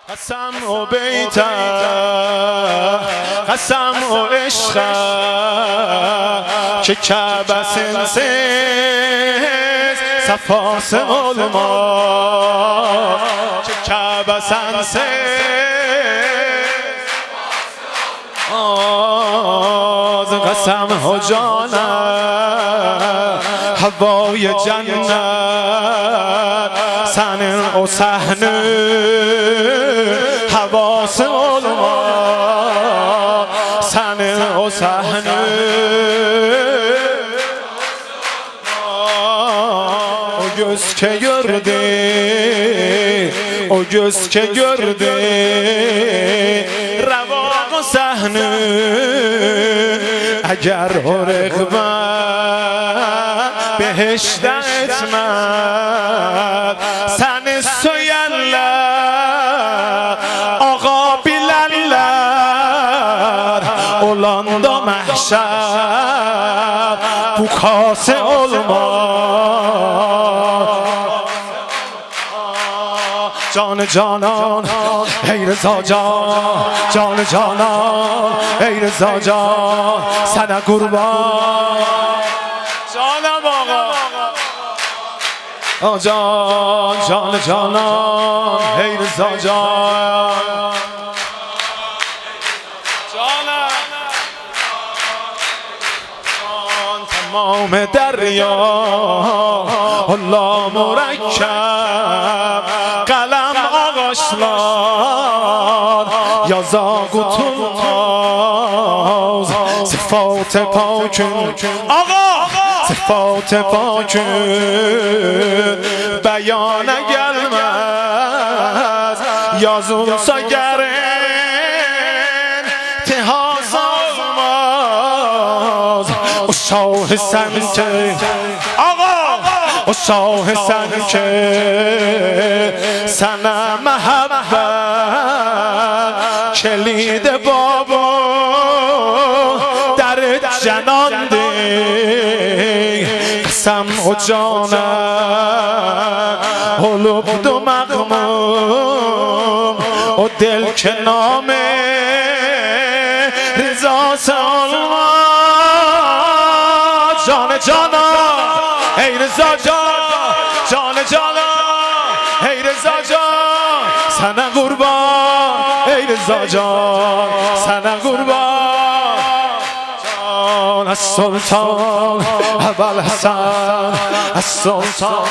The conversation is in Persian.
قسم و بیت قسم و عشق که کعبه سنسز صفاس الما که کعبه سنسز قسم و جانم هوای جنت سن و صحن حواس علما سن و صحن o göz که gördü o göz که gördü روان و صحنه اگر رغبت بهشت اتمد سن soyanlar آقا bilenler olanda mahşer bu kase olmaz جان جانان ای رضا جان جان جانان ای رضا جان سنه قربان جانم آقا جان جان جانان ای رضا جان جانم تمام دریا الله مرکب قلم آغاشلار یا زاگوتون آز صفات پاکن آقا صفات پاکن بیان gelmez yazılsa geren tihaz olmaz o şah sen ki آقا o şah sen ki sana محبت کلید بابا در جنان ده قسم و جانم قلوب دو مغموم و دل که نام رضا سالما جان جانم ای رضا جان جان جانم ای رضا جان سنه قربان ای رضا جان سنه قربان جان السلطان ابوالحسن السلطان